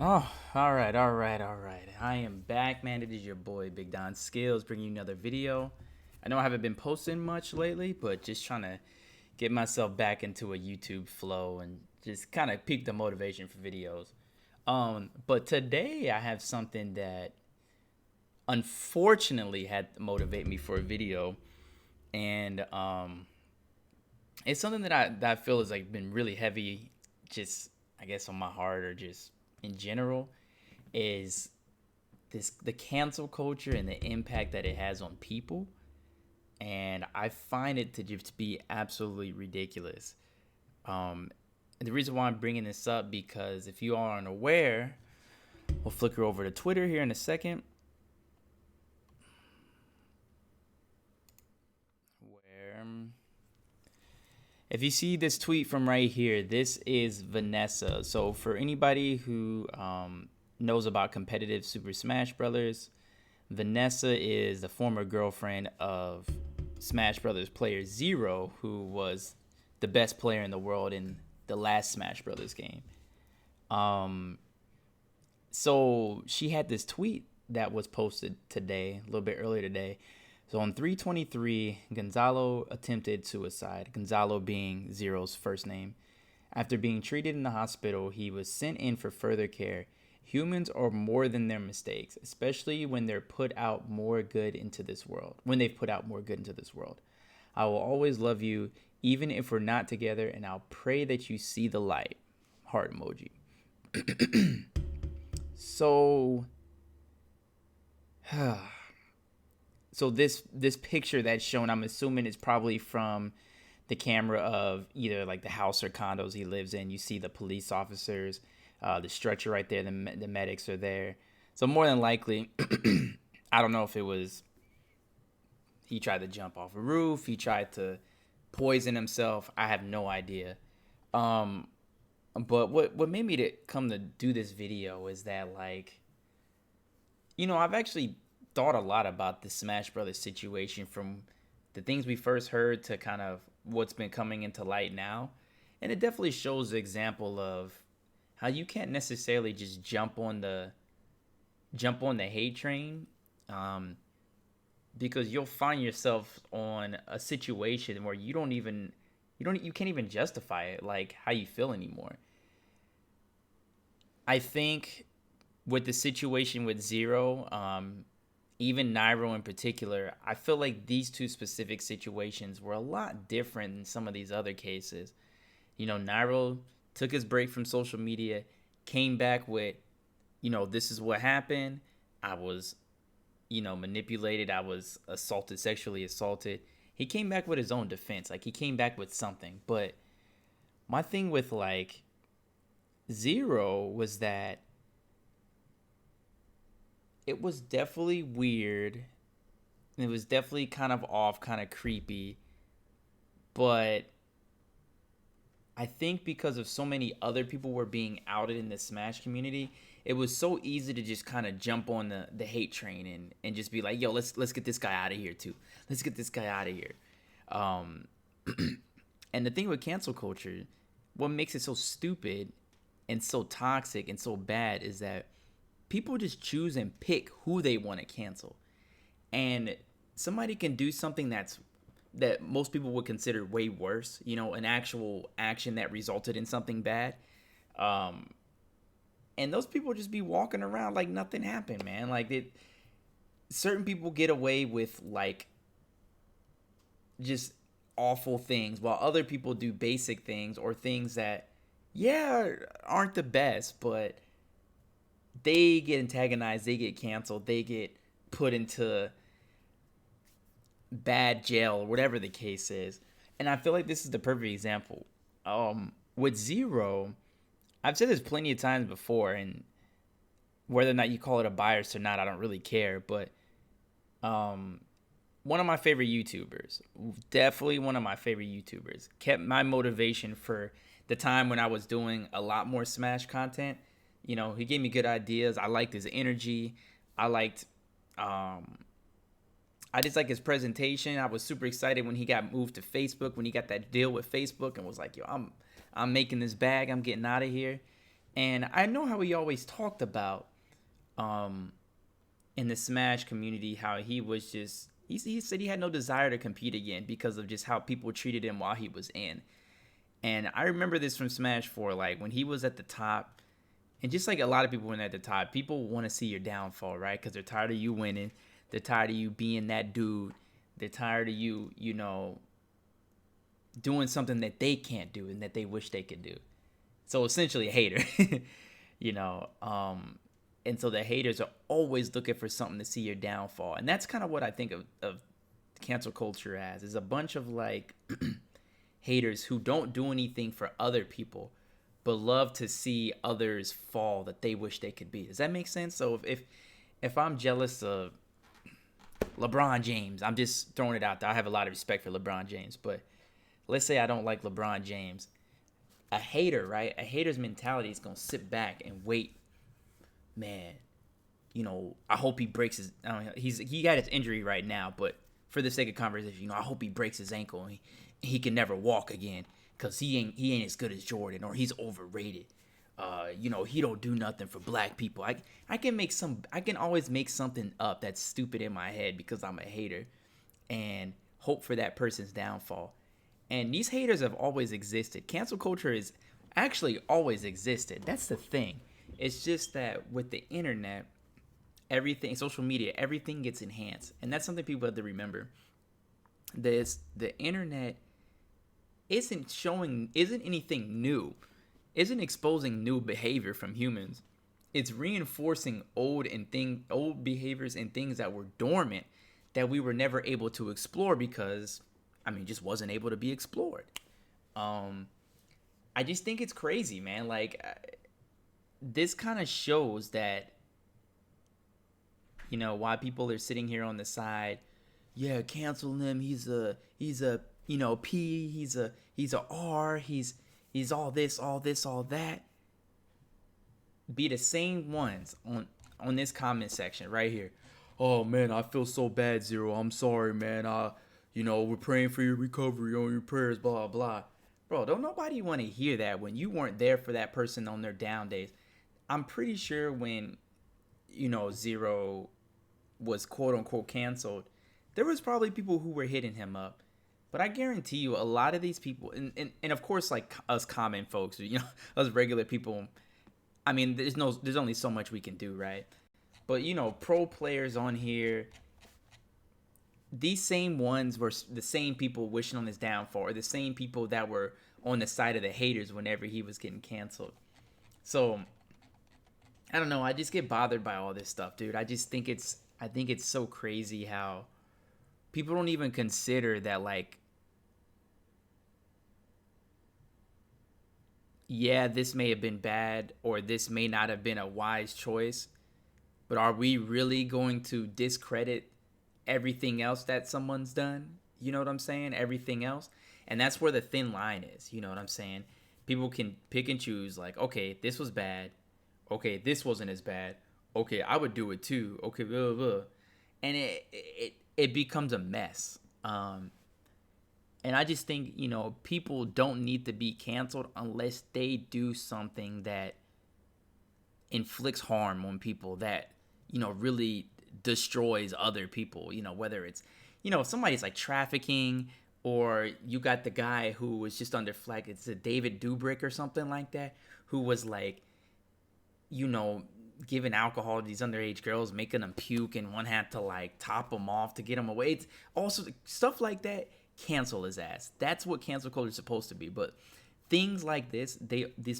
Oh, all right. I am back, man. It is your boy BigDonSkillz bringing you another video. I know I haven't been posting much lately, but just trying to get myself back into a YouTube flow and just kind of peak the motivation for videos. But today I have something that unfortunately had to motivate me for a video, and it's something that I feel has like been really heavy, just I guess on my heart or just in general is the cancel culture and the impact that it has on people, and I find it to just be absolutely ridiculous. The reason why I'm bringing this up, because if you are unaware, we'll flicker over to Twitter here in a second, where if you see this tweet from right here, this is Vanessa. So for anybody who knows about competitive Super Smash Brothers, Vanessa is the former girlfriend of Smash Brothers player Zero, who was the best player in the world in the last Smash Brothers game. Um, so she had this tweet that was posted today, a little bit earlier today. So on 323, Gonzalo attempted suicide, Gonzalo being Zero's first name. After being treated in the hospital, he was sent in for further care. Humans are more than their mistakes, especially when they're put out more good into this world. When they've put out more good into this world. I will always love you, even if we're not together, and I'll pray that you see the light. Heart emoji. So, so this picture that's shown, I'm assuming is probably from the camera of either like the house or condos he lives in. You see the police officers, the stretcher right there, the medics are there. So more than likely, I don't know if it was he tried to jump off a roof, he tried to poison himself. I have no idea. Um, but what made me to come to do this video is that, like, I've actually thought a lot about the Smash Brothers situation, from the things we first heard to kind of what's been coming into light now. And it definitely shows the example of how you can't necessarily just jump on the hate train, um, because you'll find yourself on a situation where you can't even justify it, like how you feel anymore. I think with the situation with Zero, even Nairo in particular, I feel like these two specific situations were a lot different than some of these other cases. Nairo took his break from social media, came back with, this is what happened. I was, manipulated. I was assaulted, sexually assaulted. He came back with his own defense. Like, he came back with something. But my thing with, like, Zero was that it was definitely weird. It was definitely kind of off, kind of creepy. But I think because of so many other people were being outed in the Smash community, it was so easy to just kind of jump on the hate train and just be like, yo, let's get this guy out of here too. Let's get this guy out of here. Um, and the thing with cancel culture, what makes it so stupid and so toxic and so bad is that people just choose and pick who they want to cancel. And somebody can do something that most people would consider way worse, an actual action that resulted in something bad. Um, and those people just be walking around like nothing happened, man. Like, certain people get away with, like, just awful things, while other people do basic things or things that, yeah, aren't the best, but they get antagonized, they get canceled, they get put into bad jail or whatever the case is. And I feel like this is the perfect example. With Zero, I've said this plenty of times before, and whether or not you call it a bias or not, I don't really care. But um, one of my favorite YouTubers, definitely one of my favorite YouTubers, kept my motivation for the time when I was doing a lot more Smash content. He gave me good ideas. I liked his energy. I liked um, I just like his presentation. I was super excited when he got moved to Facebook, when he got that deal with Facebook, and was like, "Yo, I'm making this bag. I'm getting out of here." And I know how he always talked about um in the Smash community how he was just he said he had no desire to compete again because of just how people treated him while he was in. And I remember this from Smash 4, like when he was at the top, and just like a lot of people when at the top, people want to see your downfall, right? Because they're tired of you winning, they're tired of you being that dude, they're tired of you, doing something that they can't do and that they wish they could do. So essentially, a hater, you know. And so the haters are always looking for something to see your downfall, and that's kind of what I think of cancel culture as is a bunch of like haters who don't do anything for other people but love to see others fall that they wish they could be. Does that make sense? So if I'm jealous of LeBron James, I'm just throwing it out there. I have a lot of respect for LeBron James, but let's say I don't like LeBron James. A hater, right? A hater's mentality is going to sit back and wait. Man, I hope he breaks his. I don't know, he got his injury right now, but for the sake of conversation, I hope he breaks his ankle and he can never walk again because he ain't as good as Jordan, or he's overrated. He don't do nothing for black people. I can always make something up that's stupid in my head because I'm a hater, and hope for that person's downfall. And these haters have always existed. Cancel culture is actually always existed. That's the thing. It's just that with the internet, everything, social media, everything gets enhanced. And that's something people have to remember. The internet isn't anything new. Isn't exposing new behavior from humans. It's reinforcing old behaviors and things that were dormant that we were never able to explore because, just wasn't able to be explored. I just think it's crazy, man. Like, this kind of shows that, why people are sitting here on the side. Yeah, cancel him. He's a P. He's a R. He's all this, all that. Be the same ones on this comment section right here. Oh man, I feel so bad, Zero. I'm sorry, man. We're praying for your recovery on your prayers, blah blah. Bro, don't nobody want to hear that when you weren't there for that person on their down days. I'm pretty sure when Zero was quote unquote canceled, there was probably people who were hitting him up. But I guarantee you, a lot of these people, and of course, like us common folks, us regular people, there's only so much we can do, right? But pro players on here, these same ones were the same people wishing on his downfall, or the same people that were on the side of the haters whenever he was getting canceled. So I don't know. I just get bothered by all this stuff, dude. I think it's so crazy how people don't even consider that, like, yeah, this may have been bad, or this may not have been a wise choice, but are we really going to discredit everything else that someone's done? You know what I'm saying? Everything else. And that's where the thin line is. You know what I'm saying? People can pick and choose, like, okay, this was bad. Okay, this wasn't as bad. Okay, I would do it too. Okay, blah, blah, blah. And it becomes a mess. And I just think, people don't need to be canceled unless they do something that inflicts harm on people, that, really destroys other people, whether it's, if somebody's like trafficking, or you got the guy who was just under flag, it's a David Dobrik or something like that, who was like, giving alcohol to these underage girls, making them puke, and one had to like top them off to get them away. It's also stuff like that. Cancel his ass. That's what cancel culture is supposed to be. But things like this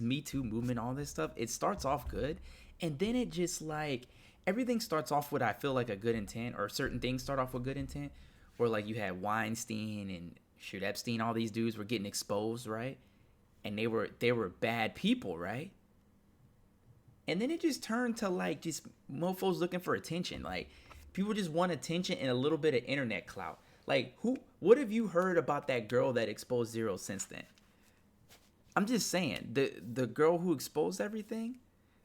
Me Too movement, all this stuff, it starts off good, and then it just like everything starts off with, I feel like, a good intent, or certain things start off with good intent, where like you had Weinstein and Epstein, all these dudes were getting exposed, right? And they were bad people, right? And then it just turned to like just mofos looking for attention. Like, people just want attention and a little bit of internet clout. Like, what have you heard about that girl that exposed Zero since then? I'm just saying, the girl who exposed everything,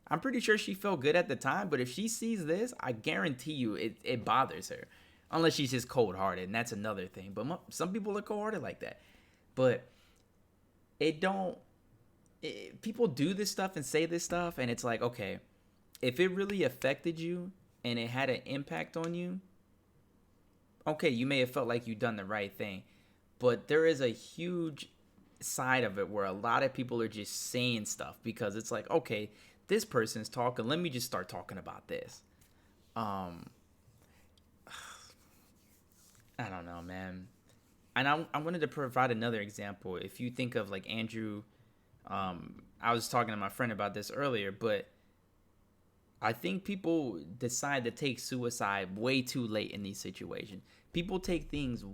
I'm pretty sure she felt good at the time, but if she sees this, I guarantee you it bothers her. Unless she's just cold-hearted, and that's another thing. But some people are cold-hearted like that. But it don't, people do this stuff and say this stuff, and it's like, okay, if it really affected you and it had an impact on you, okay, you may have felt like you've done the right thing. But there is a huge side of it where a lot of people are just saying stuff because it's like, okay, this person's talking, let me just start talking about this. I don't know, man. And I wanted to provide another example. If you think of like Andrew, I was talking to my friend about this earlier, but I think people decide to take suicide way too late in these situations. People take things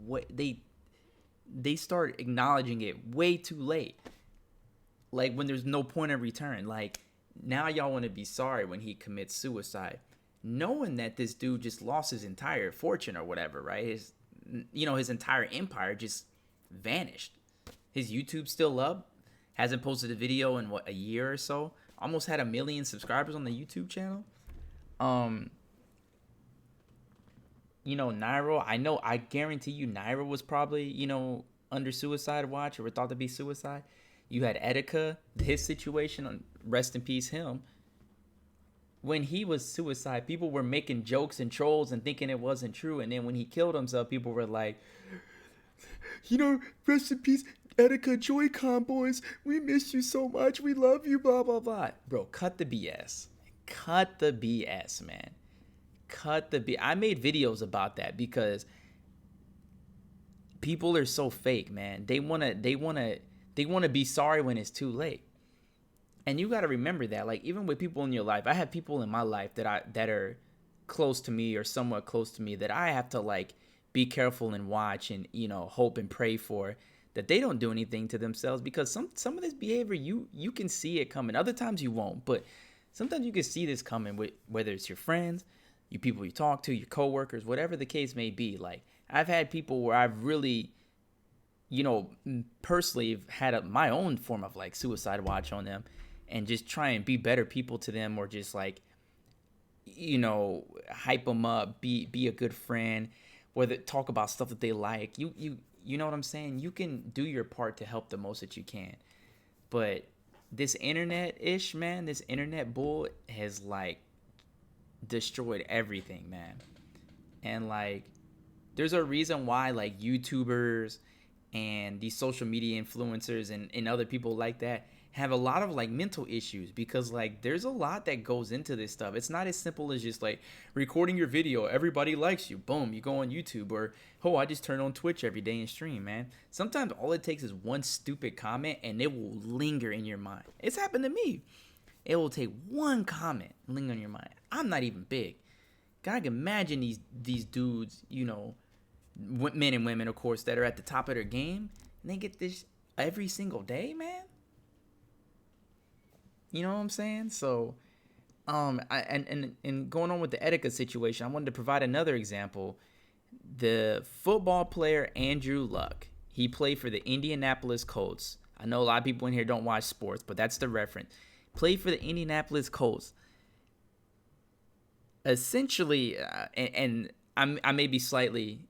they start acknowledging it way too late. Like when there's no point of return. Like now y'all want to be sorry when he commits suicide, knowing that this dude just lost his entire fortune or whatever, right? His entire empire just vanished. His YouTube's still up. Hasn't posted a video in a year or so. Almost had 1 million subscribers on the YouTube channel. Nairo, I guarantee you Nairo was probably, under suicide watch or thought to be suicide. You had Etika, his situation, rest in peace him. When he was suicide, people were making jokes and trolls and thinking it wasn't true. And then when he killed himself, people were like, rest in peace, Etika, Joy-Con boys. We miss you so much. We love you, blah, blah, blah. Bro, cut the BS. Cut the BS, man. Cut the BS. I made videos about that because people are so fake, man. They wanna be sorry when it's too late. And you got to remember that, like, even with people in your life, I have people in my life that are close to me or somewhat close to me that I have to, like, be careful and watch and, hope and pray for, that they don't do anything to themselves, because some of this behavior, you can see it coming. Other times you won't, but sometimes you can see this coming, with whether it's your friends, you people you talk to, your coworkers, whatever the case may be. Like, I've had people where I've really, personally had my own form of, like, suicide watch on them, and just try and be better people to them, or just, like, hype them up, be a good friend, whether talk about stuff that they like. You know what I'm saying? You can do your part to help the most that you can. But this internet-ish, man, this internet bull has, like, destroyed everything, man. And, like, there's a reason why, like, YouTubers and these social media influencers and other people like that have a lot of, like, mental issues, because, like, there's a lot that goes into this stuff. It's not as simple as just, like, recording your video, everybody likes you, boom, you go on YouTube, or, oh, I just turn on Twitch every day and stream, man. Sometimes all it takes is one stupid comment and it will linger in your mind. It's happened to me. It will take one comment and linger in your mind. I'm not even big. God, can imagine these dudes, men and women, of course, that are at the top of their game, and they get this every single day, man. You know what I'm saying? So, and going on with the Etika situation, I wanted to provide another example. The football player Andrew Luck, he played for the Indianapolis Colts. I know a lot of people in here don't watch sports, but that's the reference. Played for the Indianapolis Colts. Essentially, and I may be slightly,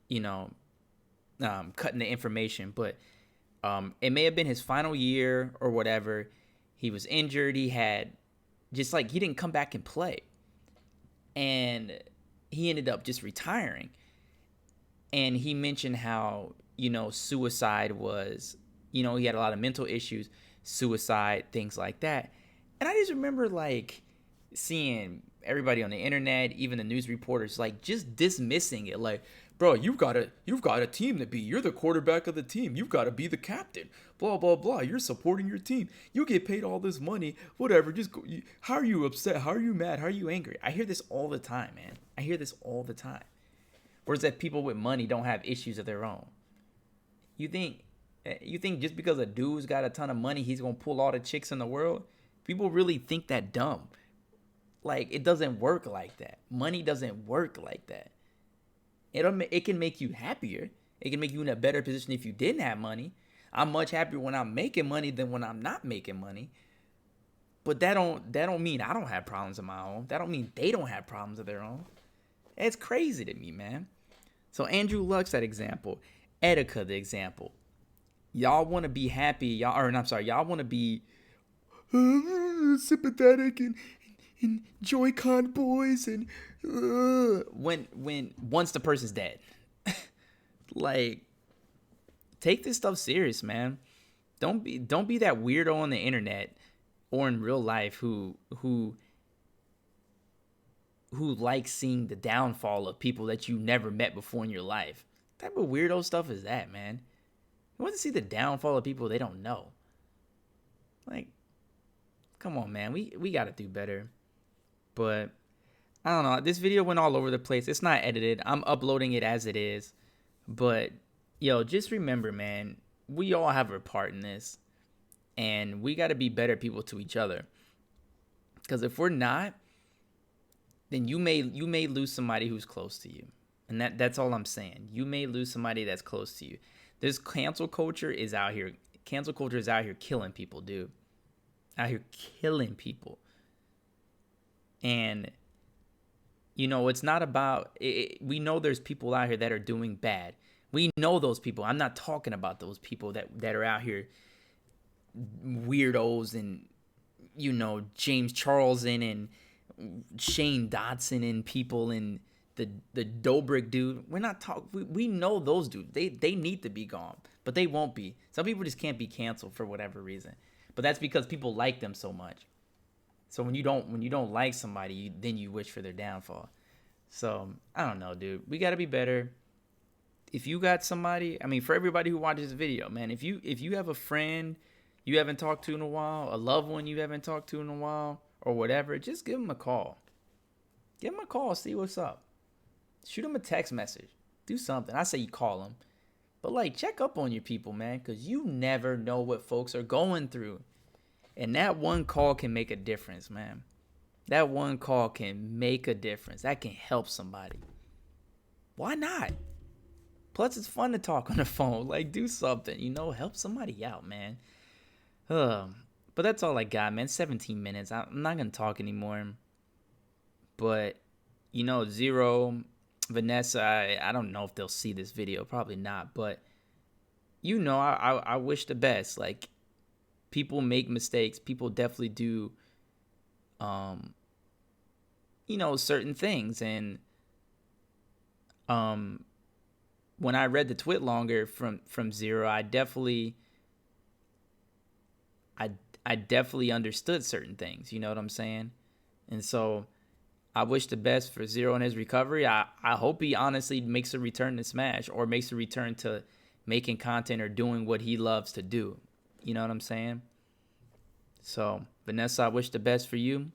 cutting the information, but it may have been his final year or whatever. He was injured. He had he didn't come back and play. And he ended up just retiring. And he mentioned how, suicide was, he had a lot of mental issues, suicide, things like that. And I just remember, like, seeing everybody on the internet, even the news reporters, like, just dismissing it. Like, bro, you've got a team to be. You're the quarterback of the team. You've got to be the captain. Blah, blah, blah. You're supporting your team. You get paid all this money. Whatever. Just go. How are you upset? How are you mad? How are you angry? I hear this all the time, man. I hear this all the time. Whereas that people with money don't have issues of their own. You think just because a dude's got a ton of money, he's going to pull all the chicks in the world? People really think that dumb. Like, it doesn't work like that. Money doesn't work like that. It can make you happier. It can make you in a better position if you didn't have money. I'm much happier when I'm making money than when I'm not making money. But that don't mean I don't have problems of my own. That don't mean they don't have problems of their own. It's crazy to me, man. So Andrew Luck's that example. Etika, the example. Y'all want to be happy. Y'all want to be sympathetic and Joy-Con boys and when once the person's dead. Like, take this stuff serious, man. Don't be that weirdo on the internet or in real life who likes seeing the downfall of people that you never met before in your life. What type of weirdo stuff is that, man? You want to see the downfall of people they don't know. Like, come on, man. We got to do better. But I don't know. This video went all over the place. It's not edited. I'm uploading it as it is. But, yo, just remember, man, we all have a part in this. And we got to be better people to each other. Because if we're not, then you may lose somebody who's close to you. And that's all I'm saying. You may lose somebody that's close to you. This cancel culture is out here. Cancel culture is out here killing people, dude. Out here killing people. And, you know, it's not about... we know there's people out here that are doing bad. We know those people. I'm not talking about those people that are out here weirdos and, you know, James Charleston and Shane Dotson and people and the Dobrik dude. We're not talking. We know those dudes. They need to be gone, but they won't be. Some people just can't be canceled for whatever reason. But that's because people like them so much. So when you don't like somebody, then you wish for their downfall. So I don't know, dude. We gotta be better. If you got somebody, I mean, for everybody who watches this video, man, if you have a friend you haven't talked to in a while, a loved one you haven't talked to in a while, or whatever, just give them a call. Give them a call, see what's up. Shoot them a text message. Do something. I say you call them. But, like, check up on your people, man, because you never know what folks are going through. And that one call can make a difference, man. That one call can make a difference. That can help somebody. Why not? Plus, it's fun to talk on the phone. Like, do something, you know, help somebody out, man. But that's all I got, man. 17 minutes. I'm not going to talk anymore. But, you know, Zero, Vanessa, I don't know if they'll see this video. Probably not. But, you know, I wish the best. Like, people make mistakes. People definitely do, you know, certain things. And when I read the tweet longer from Zero, I definitely understood certain things. You know what I'm saying? And so I wish the best for Zero in his recovery. I hope he honestly makes a return to Smash or makes a return to making content or doing what he loves to do. You know what I'm saying? So, Vanessa, I wish the best for you.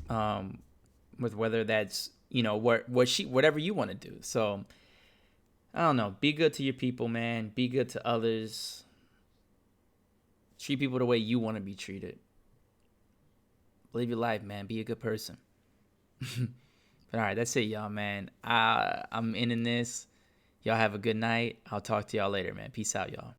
With whether that's, you know, whatever you want to do. So, I don't know. Be good to your people, man. Be good to others. Treat people the way you want to be treated. Live your life, man. Be a good person. But all right, that's it, y'all, man. I'm ending this. Y'all have a good night. I'll talk to y'all later, man. Peace out, y'all.